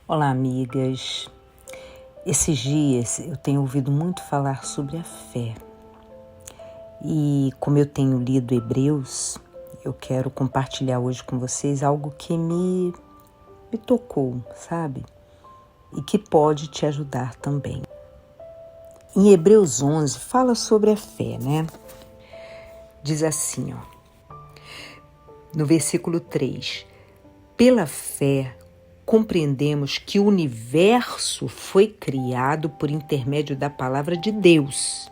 Olá, amigas. Esses dias eu tenho ouvido muito falar sobre a fé. E como eu tenho lido Hebreus, eu quero compartilhar hoje com vocês algo que me tocou, sabe? E que pode te ajudar também. Em Hebreus 11 fala sobre a fé, né? Diz assim, no versículo 3: pela fé compreendemos que o universo foi criado por intermédio da palavra de Deus.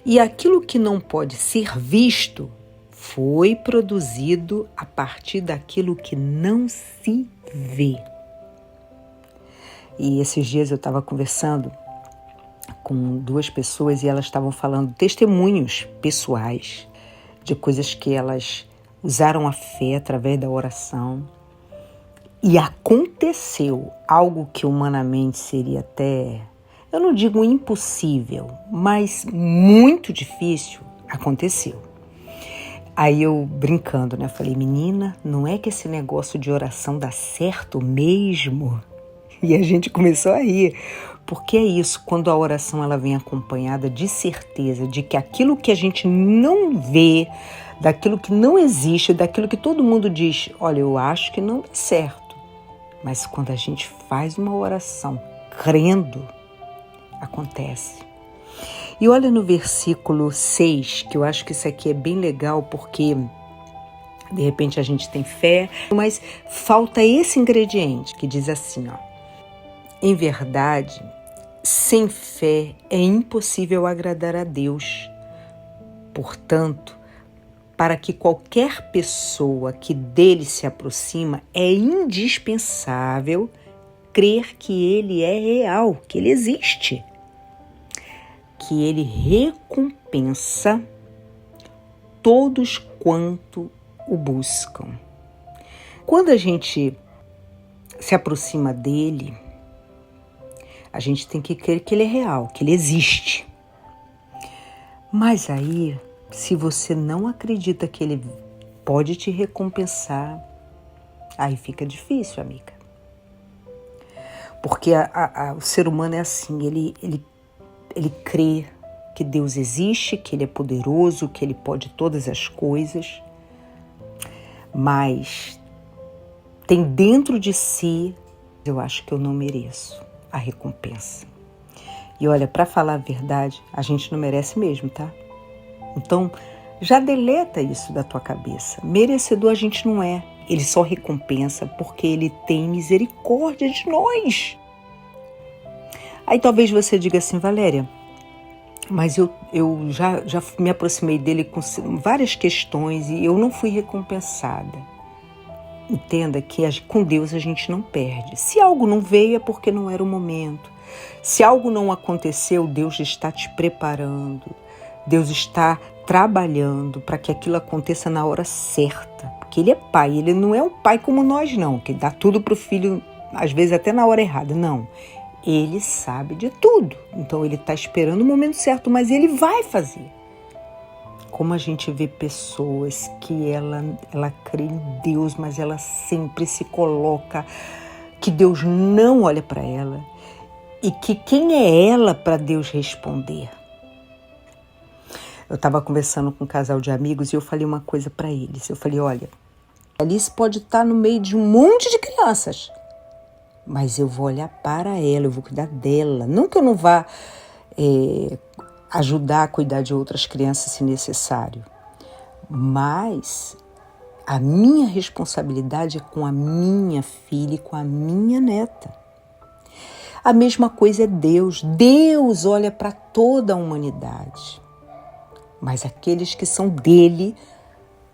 E aquilo que não pode ser visto foi produzido a partir daquilo que não se vê. E esses dias eu estava conversando com duas pessoas e elas estavam falando testemunhos pessoais de coisas que elas usaram a fé através da oração. E aconteceu algo que humanamente seria até, eu não digo impossível, mas muito difícil, aconteceu. Aí eu brincando, né? Falei, menina, não é que esse negócio de oração dá certo mesmo? E a gente começou a rir, porque é isso, quando a oração ela vem acompanhada de certeza de que aquilo que a gente não vê, daquilo que não existe, daquilo que todo mundo diz, olha, eu acho que não dá certo. Mas quando a gente faz uma oração crendo, acontece. E olha no versículo 6, que eu acho que isso aqui é bem legal, porque de repente a gente tem fé, mas falta esse ingrediente, que diz assim, em verdade, sem fé é impossível agradar a Deus. Portanto, para que qualquer pessoa que dele se aproxima, é indispensável crer que ele é real, que ele existe, que ele recompensa todos quanto o buscam. Quando a gente se aproxima dele, a gente tem que crer que ele é real, que ele existe. Mas aí, se você não acredita que ele pode te recompensar, aí fica difícil, amiga. Porque o ser humano é assim, ele crê que Deus existe, que ele é poderoso, que ele pode todas as coisas, mas tem dentro de si, eu acho que eu não mereço a recompensa. E olha, para falar a verdade, a gente não merece mesmo, tá? Então, já deleta isso da tua cabeça. Merecedor a gente não é. Ele só recompensa porque ele tem misericórdia de nós. Aí talvez você diga assim, Valéria, mas eu já me aproximei dele com várias questões e eu não fui recompensada. Entenda que com Deus a gente não perde. Se algo não veio é porque não era o momento. Se algo não aconteceu, Deus está te preparando. Deus está trabalhando para que aquilo aconteça na hora certa. Porque ele é pai, ele não é um pai como nós não, que dá tudo para o filho, às vezes até na hora errada. Não, ele sabe de tudo. Então ele está esperando o momento certo, mas ele vai fazer. Como a gente vê pessoas que ela crê em Deus, mas ela sempre se coloca que Deus não olha para ela e que quem é ela para Deus responder? Eu estava conversando com um casal de amigos e eu falei uma coisa para eles. Eu falei, olha, Alice pode estar no meio de um monte de crianças, mas eu vou olhar para ela, eu vou cuidar dela. Não que eu não vá ajudar a cuidar de outras crianças se necessário, mas a minha responsabilidade é com a minha filha e com a minha neta. A mesma coisa é Deus. Deus olha para toda a humanidade. Mas aqueles que são dele,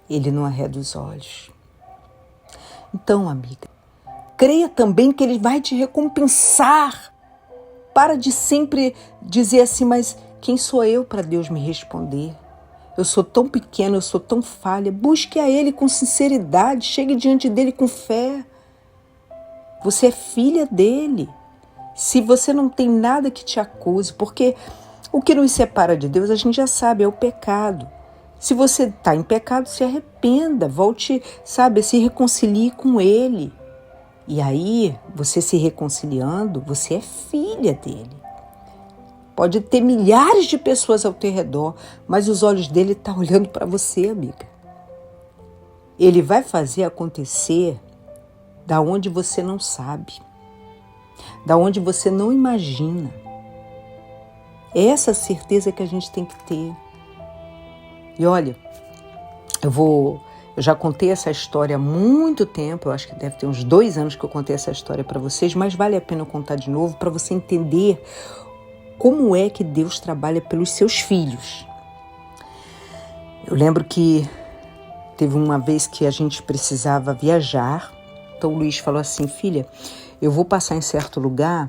ele não arreda os olhos. Então, amiga, creia também que ele vai te recompensar. Para de sempre dizer assim, mas quem sou eu para Deus me responder? Eu sou tão pequena, eu sou tão falha. Busque a ele com sinceridade, chegue diante dele com fé. Você é filha dele. Se você não tem nada que te acuse, porque o que nos separa de Deus, a gente já sabe, é o pecado. Se você está em pecado, se arrependa, volte, se reconcilie com Ele. E aí, você se reconciliando, você é filha dele. Pode ter milhares de pessoas ao teu redor, mas os olhos dele estão olhando para você, amiga. Ele vai fazer acontecer da onde você não sabe, da onde você não imagina. É essa certeza que a gente tem que ter. E olha, eu já contei essa história há muito tempo, eu acho que deve ter uns 2 anos que eu contei essa história para vocês, mas vale a pena eu contar de novo para você entender como é que Deus trabalha pelos seus filhos. Eu lembro que teve uma vez que a gente precisava viajar, então o Luiz falou assim: filha, eu vou passar em certo lugar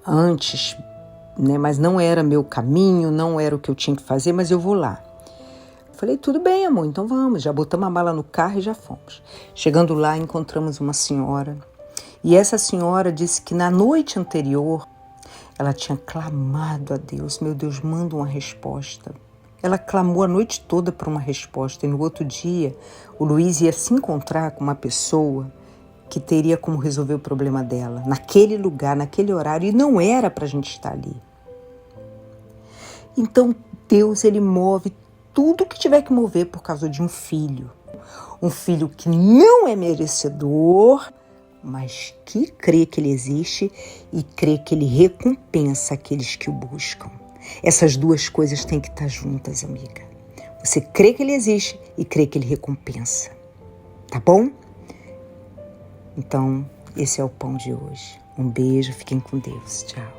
antes, né, mas não era meu caminho, não era o que eu tinha que fazer, mas eu vou lá. Falei, tudo bem, amor, então vamos. Já botamos a mala no carro e já fomos. Chegando lá, encontramos uma senhora. E essa senhora disse que na noite anterior, ela tinha clamado a Deus. Meu Deus, manda uma resposta. Ela clamou a noite toda por uma resposta. E no outro dia, o Luiz ia se encontrar com uma pessoa que teria como resolver o problema dela. Naquele lugar, naquele horário. E não era para a gente estar ali. Então, Deus, ele move tudo que tiver que mover por causa de um filho. Um filho que não é merecedor, mas que crê que ele existe e crê que ele recompensa aqueles que o buscam. Essas duas coisas têm que estar juntas, amiga. Você crê que ele existe e crê que ele recompensa. Tá bom? Então, esse é o pão de hoje. Um beijo, fiquem com Deus. Tchau.